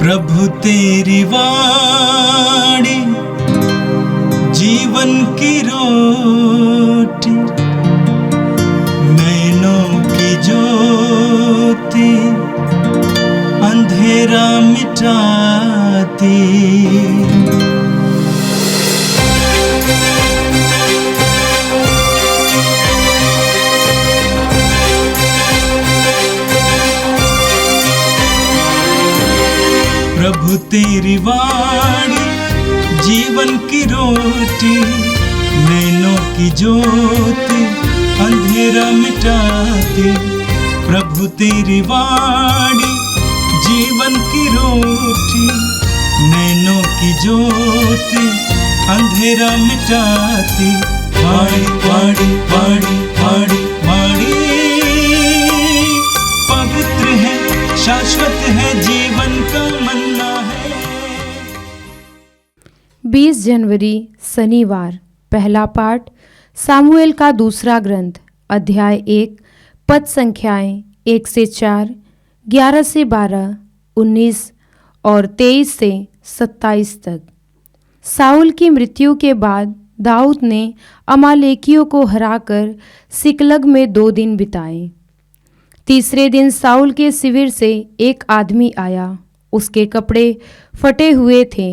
प्रभु तेरी वाणी जीवन की रोटी, नैनों की ज्योति अंधेरा मिटाती। प्रभु तेरी वाणी जीवन की रोटी, नैनों की ज्योति अंधेरा मिटाती। प्रभु तेरी वाणी जीवन की रोटी, नैनों की ज्योति अंधेरा मिटाती। वाणी वाणी वाणी वाणी वाणी पवित्र है, शाश्वत है, जीवन का मन्ना है। 20 जनवरी शनिवार। पहला पाठ सामुएल का दूसरा ग्रंथ, अध्याय 1, पद संख्याएं 1 से 4, 11 से 12, 19 और 23 से 27 तक। साउल की मृत्यु के बाद दाऊद ने अमालेकियों को हराकर सिकलग में 2 दिन बिताए। तीसरे दिन साउल के शिविर से एक आदमी आया। उसके कपड़े फटे हुए थे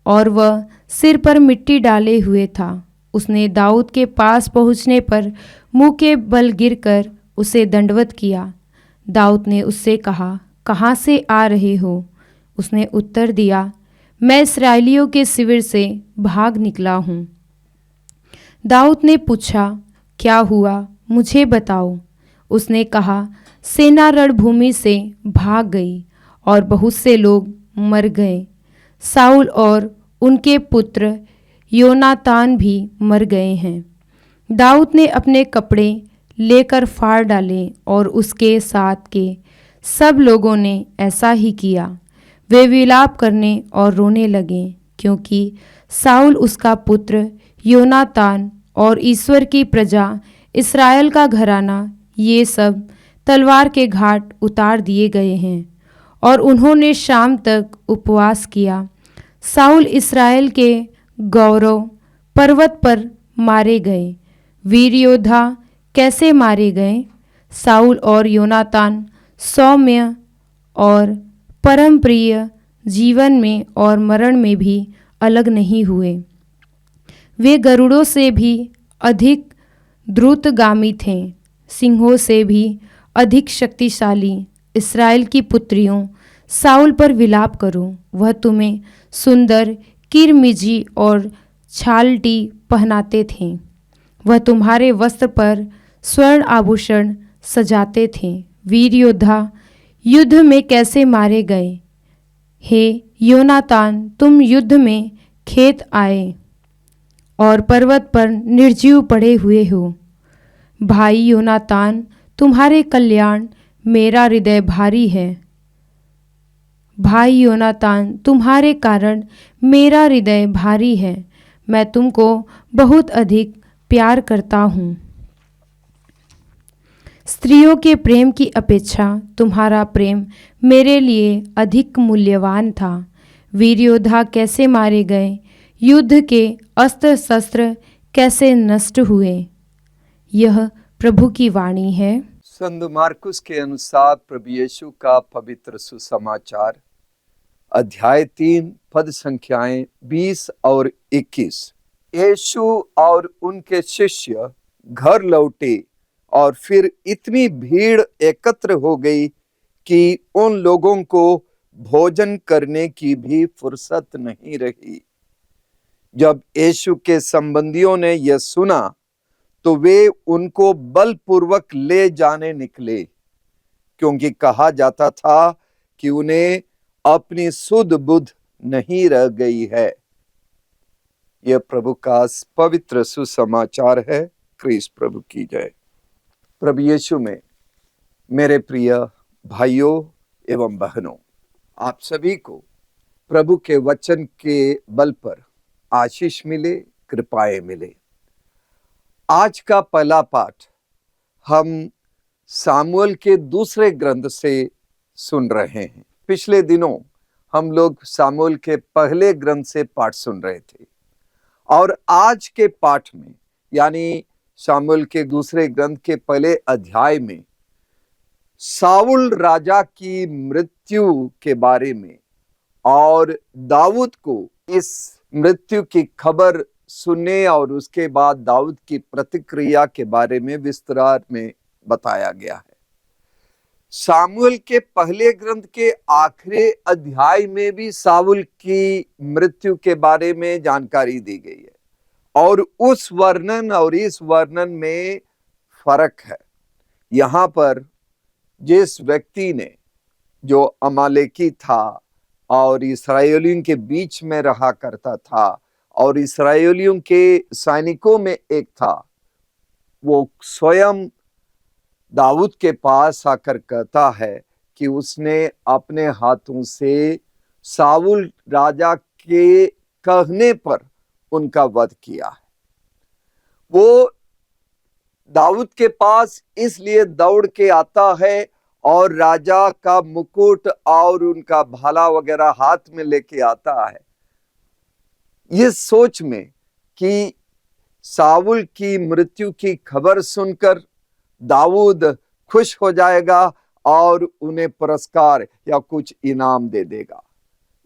और वह सिर पर मिट्टी डाले हुए था। उसने दाऊद के पास पहुंचने पर मुंह के बल गिरकर उसे दंडवत किया। दाऊद ने उससे कहा, कहाँ से आ रहे हो? उसने उत्तर दिया, मैं इस्राएलियों के शिविर से भाग निकला हूँ। दाऊद ने पूछा, क्या हुआ, मुझे बताओ। उसने कहा, सेना रणभूमि से भाग गई और बहुत से लोग मर गए। साउल और उनके पुत्र योनातान भी मर गए हैं। दाऊद ने अपने कपड़े लेकर फाड़ डाले और उसके साथ के सब लोगों ने ऐसा ही किया। वे विलाप करने और रोने लगे, क्योंकि साउल, उसका पुत्र योनातान और ईश्वर की प्रजा इस्राएल का घराना, ये सब तलवार के घाट उतार दिए गए हैं। और उन्होंने शाम तक उपवास किया। साउल इस्राएल के गौरव पर्वत पर मारे गए। वीर योद्धा कैसे मारे गए? साउल और योनातान सौम्य और परम प्रिय, जीवन में और मरण में भी अलग नहीं हुए। वे गरुड़ों से भी अधिक द्रुतगामी थे, सिंहों से भी अधिक शक्तिशाली। इस्राएल की पुत्रियों, साउल पर विलाप करो। वह तुम्हें सुंदर किरमिजी और छालटी पहनाते थे। वह तुम्हारे वस्त्र पर स्वर्ण आभूषण सजाते थे। वीर योद्धा युद्ध में कैसे मारे गए? हे योनातान, तुम युद्ध में खेत आए और पर्वत पर निर्जीव पड़े हुए हो। भाई योनातान, तुम्हारे कल्याण मेरा हृदय भारी है। भाई योनातान, तुम्हारे कारण मेरा हृदय भारी है। मैं तुमको बहुत अधिक प्यार करता हूँ। स्त्रियों के प्रेम की अपेक्षा तुम्हारा प्रेम मेरे लिए अधिक मूल्यवान था। वीर योद्धा कैसे मारे गए? युद्ध के अस्त्र शस्त्र कैसे नष्ट हुए? यह प्रभु की वाणी है। संत मार्कुस के अनुसार प्रभु यीशु का पवित्र सुसमाचार, अध्याय 3, पद संख्याएं 20 और 21। यीशु और उनके शिष्य घर लौटे और फिर इतनी भीड़ एकत्र हो गई कि उन लोगों को भोजन करने की भी फुर्सत नहीं रही। जब यीशु के संबंधियों ने यह सुना तो वे उनको बलपूर्वक ले जाने निकले, क्योंकि कहा जाता था कि उन्हें अपनी सुध बुध नहीं रह गई है। यह प्रभु का पवित्र सुसमाचार है। क्रिस्त प्रभु की जय। प्रभु यीशु में मेरे प्रिय भाइयों एवं बहनों, आप सभी को प्रभु के वचन के बल पर आशीष मिले, कृपाएं मिले। आज का पहला पाठ हम सामुएल के दूसरे ग्रंथ से सुन रहे हैं। पिछले दिनों हम लोग सामुएल के पहले ग्रंथ से पाठ सुन रहे थे और आज के पाठ में यानी सामुएल के दूसरे ग्रंथ के पहले अध्याय में साउल राजा की मृत्यु के बारे में और दाऊद को इस मृत्यु की खबर सुनने और उसके बाद दाऊद की प्रतिक्रिया के बारे में विस्तार में बताया गया है। सामुएल के पहले ग्रंथ के आखिरी अध्याय में भी साउल की मृत्यु के बारे में जानकारी दी गई है और उस वर्णन और इस वर्णन में फर्क है। यहाँ पर जिस व्यक्ति ने जो अमालेकी था और इस्राएलियों के बीच में रहा करता था और इस्राएलियों के सैनिकों में एक था, वो स्वयं दाऊद के पास आकर कहता है कि उसने अपने हाथों से साउल राजा के कहने पर उनका वध किया है। वो दाऊद के पास इसलिए दौड़ के आता है और राजा का मुकुट और उनका भाला वगैरह हाथ में लेके आता है, ये सोच में कि साउल की मृत्यु की खबर सुनकर दाऊद खुश हो जाएगा और उन्हें पुरस्कार या कुछ इनाम दे देगा।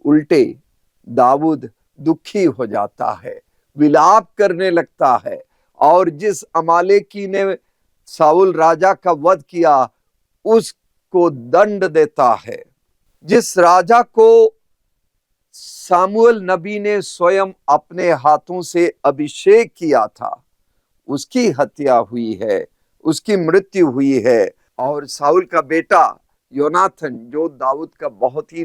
उल्टे दाऊद दुखी हो जाता है, विलाप करने लगता है और जिस अमालेकी ने साउल राजा का वध किया उसको दंड देता है। जिस राजा को सामुएल नबी ने स्वयं अपने हाथों से अभिषेक किया था, उसकी हत्या हुई है, उसकी मृत्यु हुई है। और साउल का बेटा योनाथन जो दाऊद का बहुत ही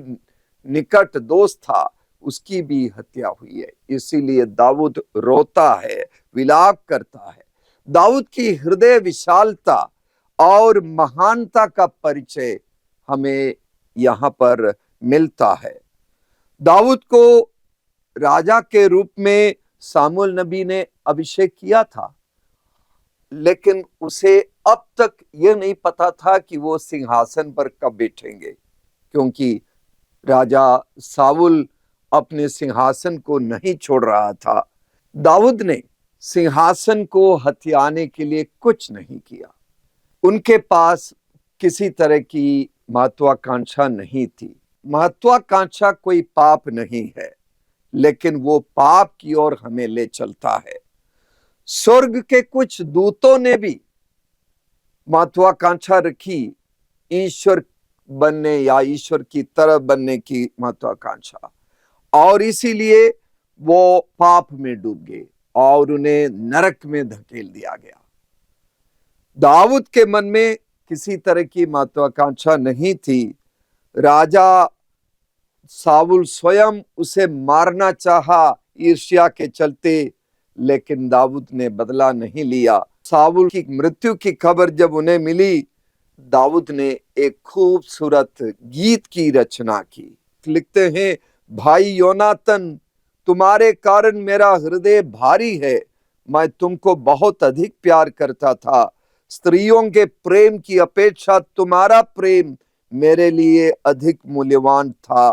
निकट दोस्त था, उसकी भी हत्या हुई है। इसीलिए दाऊद रोता है, विलाप करता है। दाऊद की हृदय विशालता और महानता का परिचय हमें यहाँ पर मिलता है। दाऊद को राजा के रूप में सामुएल नबी ने अभिषेक किया था, लेकिन उसे अब तक यह नहीं पता था कि वो सिंहासन पर कब बैठेंगे, क्योंकि राजा साउल अपने सिंहासन को नहीं छोड़ रहा था। दाऊद ने सिंहासन को हथियाने के लिए कुछ नहीं किया। उनके पास किसी तरह की महत्वाकांक्षा नहीं थी। महत्वाकांक्षा कोई पाप नहीं है, लेकिन वो पाप की ओर हमें ले चलता है। स्वर्ग के कुछ दूतों ने भी महत्वाकांक्षा रखी, ईश्वर बनने या ईश्वर की तरह बनने की महत्वाकांक्षा, और इसीलिए वो पाप में डूब गए और उन्हें नरक में धकेल दिया गया। दाऊद के मन में किसी तरह की महत्वाकांक्षा नहीं थी। राजा साउल स्वयं उसे मारना चाहा ईर्ष्या के चलते, लेकिन दाऊद ने बदला नहीं लिया। साउल की मृत्यु की खबर जब उन्हें मिली, दाऊद ने एक खूबसूरत गीत की रचना की। लिखते हैं, भाई योनातन, तुम्हारे कारण मेरा हृदय भारी है। मैं तुमको बहुत अधिक प्यार करता था। स्त्रियों के प्रेम की अपेक्षा तुम्हारा प्रेम मेरे लिए अधिक मूल्यवान था।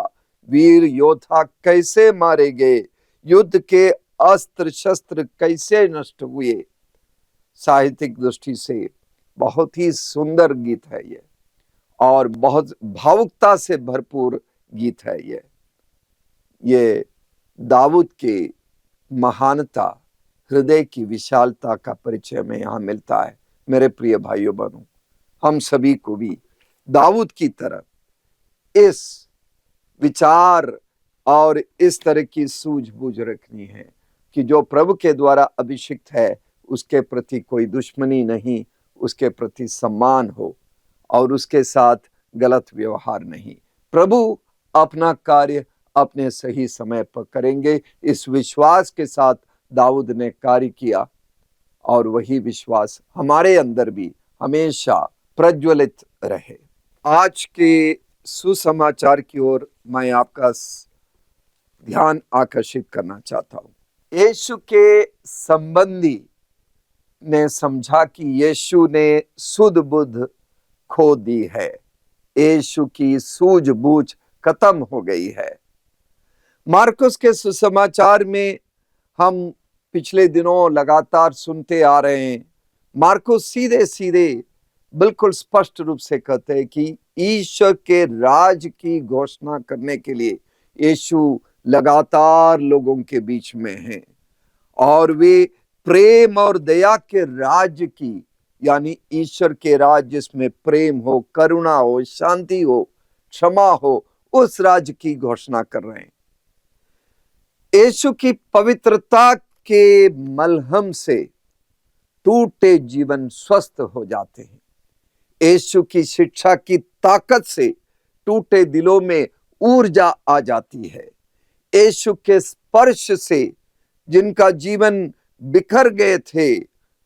वीर योद्धा कैसे मारे गए, युद्ध के अस्त्र शस्त्र कैसे नष्ट हुए। साहित्यिक दृष्टि से बहुत ही सुंदर गीत है ये और बहुत भावुकता से भरपूर गीत है ये दाऊद के महानता, हृदय की विशालता का परिचय में यहाँ मिलता है। मेरे प्रिय भाइयों बहनों, हम सभी को भी दाऊद की तरह इस विचार और इस तरह की सूझबूझ रखनी है कि जो प्रभु के द्वारा अभिषिक्त है उसके प्रति कोई दुश्मनी नहीं, उसके प्रति सम्मान हो और उसके साथ गलत व्यवहार नहीं। प्रभु अपना कार्य अपने सही समय पर करेंगे, इस विश्वास के साथ दाऊद ने कार्य किया और वही विश्वास हमारे अंदर भी हमेशा प्रज्वलित रहे। आज के सुसमाचार की ओर मैं आपका ध्यान आकर्षित करना चाहता हूं। यीशु के संबंधी ने समझा कि यीशु ने सुध बुध खो दी है, यीशु की सूझबूझ खत्म हो गई है। मार्कुस के सुसमाचार में हम पिछले दिनों लगातार सुनते आ रहे हैं। मार्कुस सीधे सीधे बिल्कुल स्पष्ट रूप से कहते हैं कि ईश्वर के राज की घोषणा करने के लिए यीशु लगातार लोगों के बीच में हैं और वे प्रेम और दया के राज्य की, यानी ईश्वर के राज जिसमें प्रेम हो, करुणा हो, शांति हो, क्षमा हो, उस राज्य की घोषणा कर रहे हैं। यीशु की पवित्रता के मलहम से टूटे जीवन स्वस्थ हो जाते हैं। यीशु की शिक्षा की ताकत से टूटे दिलों में ऊर्जा आ जाती है। यीशु के स्पर्श से जिनका जीवन बिखर गए थे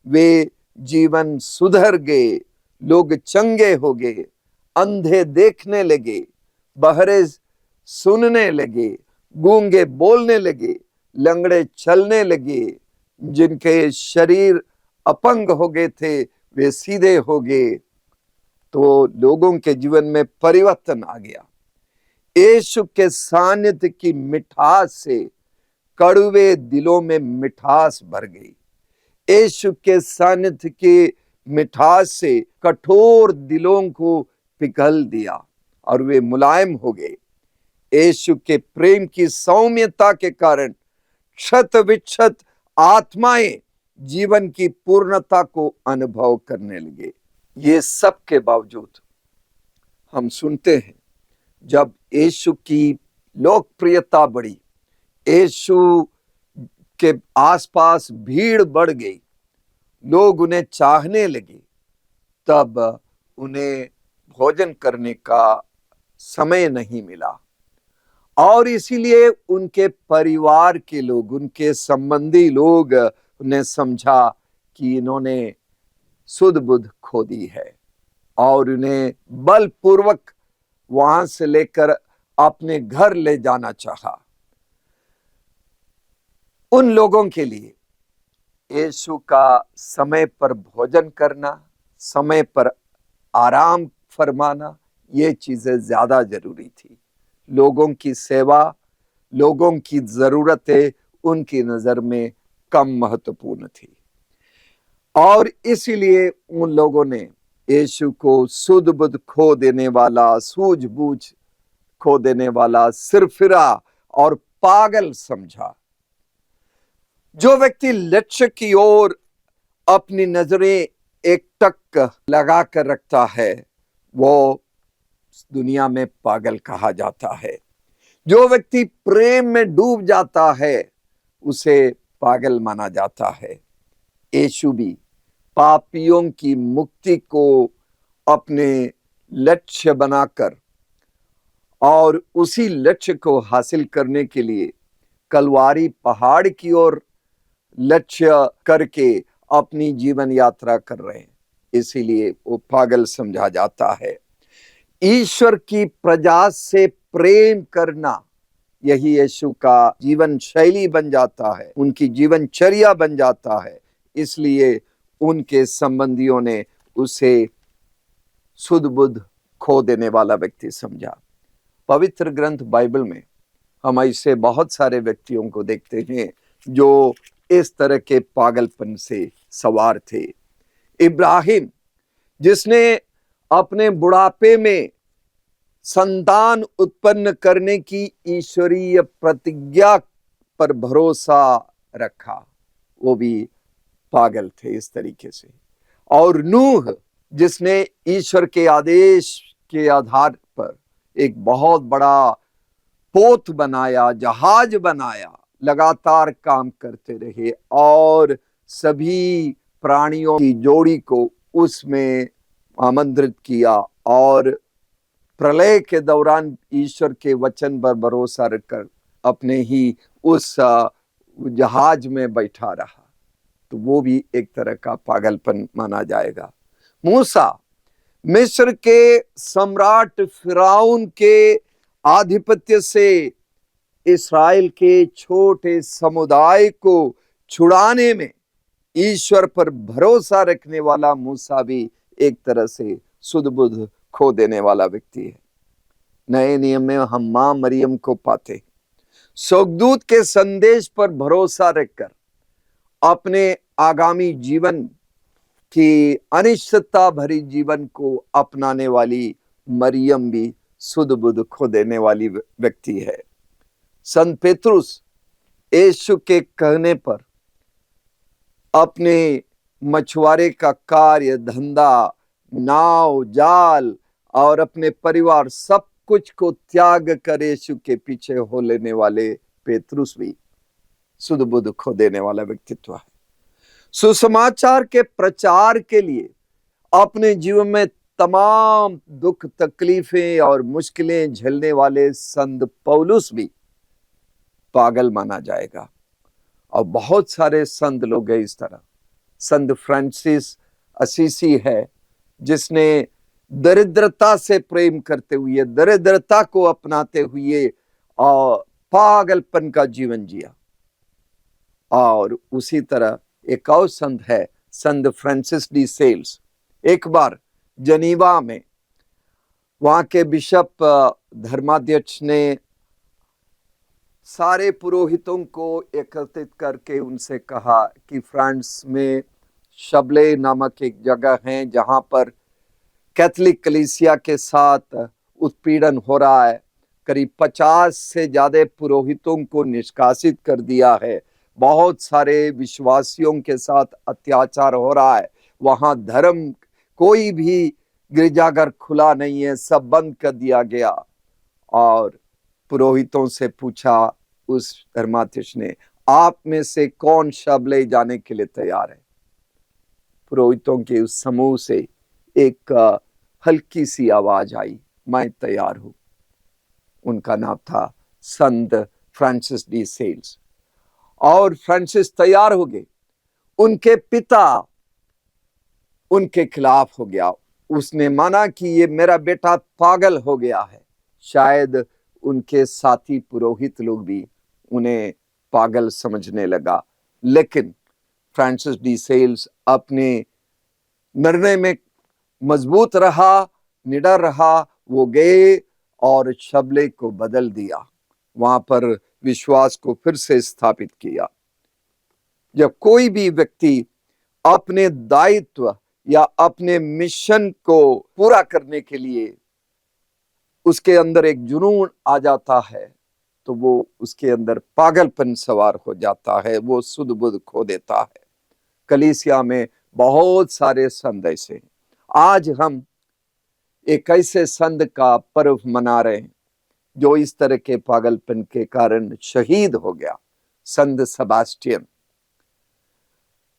वे जीवन सुधर गए, लोग चंगे हो गए, अंधे देखने लगे, बहरे सुनने लगे, गूंगे बोलने लगे, लंगड़े चलने लगे, जिनके शरीर अपंग हो गए थे वे सीधे हो गए। तो लोगों के जीवन में परिवर्तन आ गया। यीशु के सानिध्य की मिठास से कड़वे दिलों में मिठास भर गई। यीशु के सानिध्य के मिठास से कठोर दिलों को पिघल दिया और वे मुलायम हो गए। यीशु के प्रेम की सौम्यता के कारण क्षत विक्षत आत्माएं जीवन की पूर्णता को अनुभव करने लगे। ये सब के बावजूद हम सुनते हैं जब यीशु की लोकप्रियता बढ़ी, यीशु के आसपास भीड़ बढ़ गई, लोग उन्हें चाहने लगे, तब उन्हें भोजन करने का समय नहीं मिला और इसीलिए उनके परिवार के लोग, उनके संबंधी लोग उन्हें समझा कि इन्होंने सुध बुध खो दी है और उन्हें बलपूर्वक वहां से लेकर अपने घर ले जाना चाहा। उन लोगों के लिए यीशु का समय पर भोजन करना, समय पर आराम फरमाना, ये चीजें ज्यादा जरूरी थी। लोगों की सेवा, लोगों की जरूरतें उनकी नजर में कम महत्वपूर्ण थी और इसीलिए उन लोगों ने यीशु को सुध बुध खो देने वाला, सूझबूझ खो देने वाला, सिरफिरा और पागल समझा। जो व्यक्ति लक्ष्य की ओर अपनी नजरें एकटक लगा कर रखता है वो दुनिया में पागल कहा जाता है। जो व्यक्ति प्रेम में डूब जाता है उसे पागल माना जाता है। यीशु भी पापियों की मुक्ति को अपने लक्ष्य बनाकर और उसी लक्ष्य को हासिल करने के लिए कलवारी पहाड़ की ओर लक्ष्य करके अपनी जीवन यात्रा कर रहे हैं, इसीलिए वो पागल समझा जाता है। ईश्वर की प्रजा से प्रेम करना यही यीशु का जीवन शैली बन जाता है, उनकी जीवनचर्या बन जाता है, इसलिए उनके संबंधियों ने उसे सुध बुध खो देने वाला व्यक्ति समझा। पवित्र ग्रंथ बाइबल में हम ऐसे बहुत सारे व्यक्तियों को देखते हैं जो इस तरह के पागलपन से सवार थे। इब्राहिम, जिसने अपने बुढ़ापे में संतान उत्पन्न करने की ईश्वरीय प्रतिज्ञा पर भरोसा रखा, वो भी पागल थे इस तरीके से। और नूह, जिसने ईश्वर के आदेश के आधार पर एक बहुत बड़ा पोत बनाया, जहाज बनाया, लगातार काम करते रहे और सभी प्राणियों की जोड़ी को उसमें आमंत्रित किया और प्रलय के दौरान ईश्वर के वचन पर भरोसा रखकर अपने ही उस जहाज में बैठा रहा, तो वो भी एक तरह का पागलपन माना जाएगा। मूसा, मिस्र के सम्राट फिरौन के आधिपत्य से इस्राएल के छोटे समुदाय को छुड़ाने में ईश्वर पर भरोसा रखने वाला मूसा भी एक तरह से सुध बुध खो देने वाला व्यक्ति है। नए नियम में हम मां मरियम को पाते, स्वर्गदूत के संदेश पर भरोसा रखकर अपने आगामी जीवन की अनिश्चितता भरी जीवन को अपनाने वाली मरियम भी सुध बुध खो देने वाली व्यक्ति है। संत पेतरुस यीशु के कहने पर अपने मछुआरे का कार्य, धंधा, नाव, जाल और अपने परिवार सब कुछ को त्याग कर यीशु के पीछे हो लेने वाले पेतरुस भी सुध बुध खो देने वाला व्यक्तित्व है। सुसमाचार के प्रचार के लिए अपने जीवन में तमाम दुख, तकलीफें और मुश्किलें झेलने वाले संत पौलुस भी पागल माना जाएगा। और बहुत सारे संत लोग हैं इस तरह। संत फ्रांसिस असीसी है, जिसने दरिद्रता से प्रेम करते हुए, दरिद्रता को अपनाते हुए और पागलपन का जीवन जिया। और उसी तरह एक और संत है, संत फ्रांसिस डी सेल्स। एक बार जनीवा में वहां के बिशप धर्माध्यक्ष ने सारे पुरोहितों को एकत्रित करके उनसे कहा कि फ्रांस में शबले नामक एक जगह है जहां पर कैथोलिक कलीसिया के साथ उत्पीड़न हो रहा है। करीब 50 से ज्यादा पुरोहितों को निष्कासित कर दिया है। बहुत सारे विश्वासियों के साथ अत्याचार हो रहा है। वहां धर्म, कोई भी गिरजाघर खुला नहीं है, सब बंद कर दिया गया। और पुरोहितों से पूछा उस धर्माध्यक्ष ने, आप में से कौन शबले जाने के लिए तैयार है? पुरोहितों के उस समूह से एक हल्की सी आवाज आई, मैं तैयार हूं। उनका नाम था संत फ्रांसिस डी सेल्स। और फ्रांसिस तैयार हो गए। उनके पिता उनके खिलाफ हो गया। उसने माना कि ये मेरा बेटा पागल हो गया है। शायद उनके साथी पुरोहित लोग भी उन्हें पागल समझने लगा। लेकिन फ्रांसिस डी सेल्स अपने निर्णय में मजबूत रहा, निडर रहा। वो गए और शबले को बदल दिया, वहां पर विश्वास को फिर से स्थापित किया। जब कोई भी व्यक्ति अपने दायित्व या अपने मिशन को पूरा करने के लिए उसके अंदर एक जुनून आ जाता है, तो वो उसके अंदर पागलपन सवार हो जाता है, वो सुध बुध खो देता है। कलीसिया में बहुत सारे संत ऐसे हैं। आज हम एक ऐसे संत का पर्व मना रहे हैं जो इस तरह के पागलपन के कारण शहीद हो गया, संत सेबास्टियन।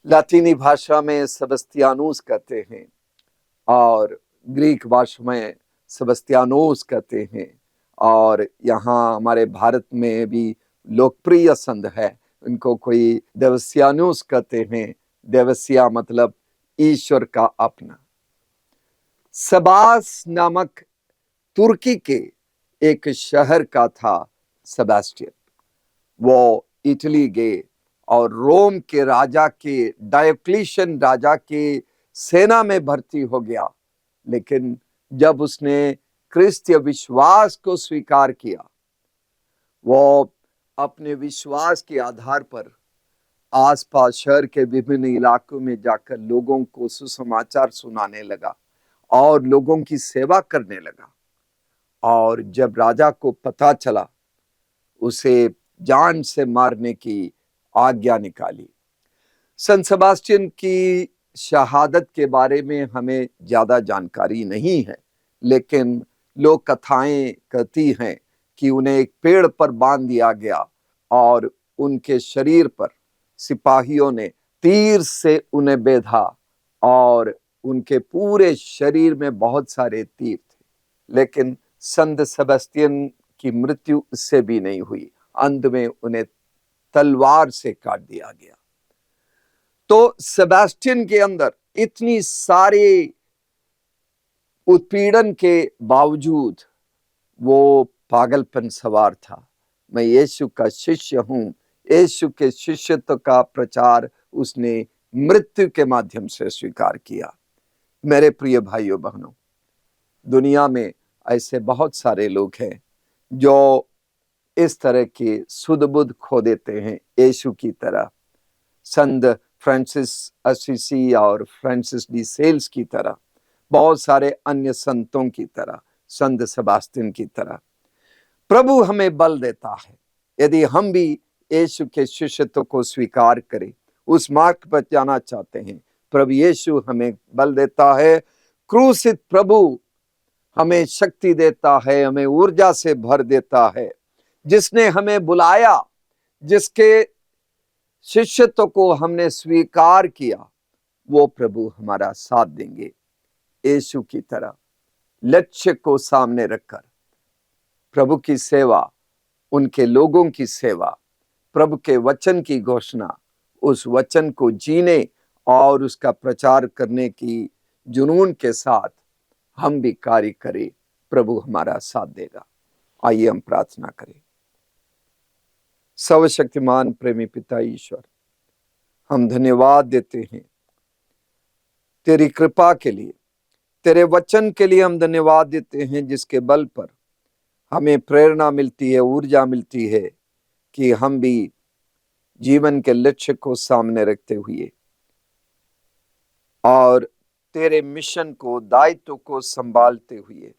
लातीनी भाषा में सेबस्तियानुस कहते हैं और ग्रीक भाषा में सेबस्तियानोस कहते हैं। और यहाँ हमारे भारत में भी लोकप्रिय संत है, इनको कोई देवस्यानुस कहते हैं। देवस्या मतलब ईश्वर का अपना। सबास नामक तुर्की के एक शहर का था सेबास्टियन। वो इटली गए और रोम के राजा के, डायोक्लिशियन राजा के सेना में भर्ती हो गया। लेकिन जब उसने क्रिस्तीय विश्वास को स्वीकार किया, वो अपने विश्वास के आधार पर आसपास शहर के विभिन्न इलाकों में जाकर लोगों को सुसमाचार सुनाने लगा और लोगों की सेवा करने लगा। और जब राजा को पता चला, उसे जान से मारने की आज्ञा निकाली। संत सेबास्टियन की शहादत के बारे में हमें ज्यादा जानकारी नहीं है, लेकिन लोक कथाएं कहती हैं कि उन्हें एक पेड़ पर बांध दिया गया और उनके शरीर पर सिपाहियों ने तीर से उन्हें बेधा और उनके पूरे शरीर में बहुत सारे तीर थे। लेकिन संत सेबास्टियन की मृत्यु इससे भी नहीं हुई। अंत में उन्हें तलवार से काट दिया गया। तो सेबास्टियन के अंदर इतनी सारे उत्पीड़न के बावजूद वो पागलपन सवार था। मैं यीशु का शिष्य हूं। यीशु के शिष्यत्व का प्रचार उसने मृत्यु के माध्यम से स्वीकार किया। मेरे प्रिय भाइयों बहनों, दुनिया में ऐसे बहुत सारे लोग हैं जो इस तरह के सुध बुध खो देते हैं यीशु की तरह, संत फ्रांसिस असीसी और फ्रांसिस डी सेल्स की तरह, बहुत सारे अन्य संतों की तरह, संत सेबास्टियन की तरह। प्रभु हमें बल देता है यदि हम भी यीशु के शिष्यत्व को स्वीकार करें, उस मार्ग पर जाना चाहते हैं। प्रभु यीशु हमें बल देता है, क्रूसित प्रभु हमें शक्ति देता है, हमें ऊर्जा से भर देता है। जिसने हमें बुलाया, जिसके शिष्यत्व को हमने स्वीकार किया, वो प्रभु हमारा साथ देंगे। यीशु की तरह लक्ष्य को सामने रखकर प्रभु की सेवा, उनके लोगों की सेवा, प्रभु के वचन की घोषणा, उस वचन को जीने और उसका प्रचार करने की जुनून के साथ हम भी कार्य करें, प्रभु हमारा साथ देगा। आइए हम प्रार्थना करें। सर्वशक्तिमान प्रेमी पिता ईश्वर, हम धन्यवाद देते हैं तेरी कृपा के लिए, तेरे वचन के लिए हम धन्यवाद देते हैं, जिसके बल पर हमें प्रेरणा मिलती है, ऊर्जा मिलती है कि हम भी जीवन के लक्ष्य को सामने रखते हुए और तेरे मिशन को, दायित्व को संभालते हुए,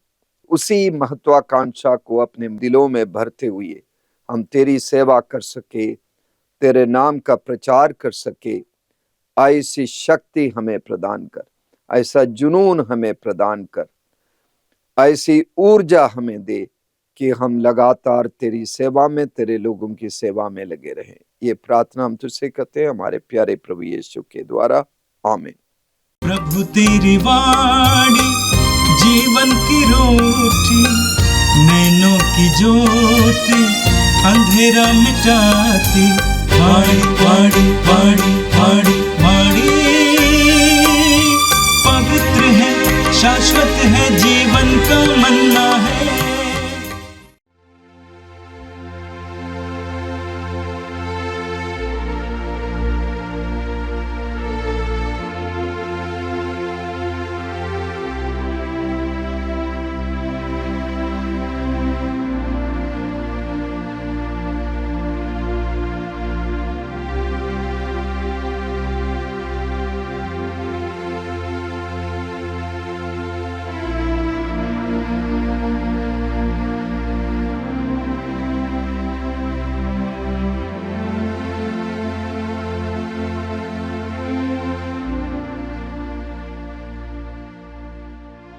उसी महत्वाकांक्षा को अपने दिलों में भरते हुए हम तेरी सेवा कर सके, तेरे नाम का प्रचार कर सके। ऐसी शक्ति हमें प्रदान कर, ऐसा जुनून हमें प्रदान कर, ऐसी ऊर्जा हमें दे कि हम लगातार तेरी सेवा में, तेरे लोगों की सेवा में लगे रहें। ये प्रार्थना हम तुझसे करते हैं हमारे प्यारे प्रभु यीशु के द्वारा, आमीन। प्रभु तेरी वाणी जीवन की रोटी, नैनों की ज्योति अंधेरा मिटाती। वाणी वाणी वाणी वाणी वाणी पवित्र है, शाश्वत है जी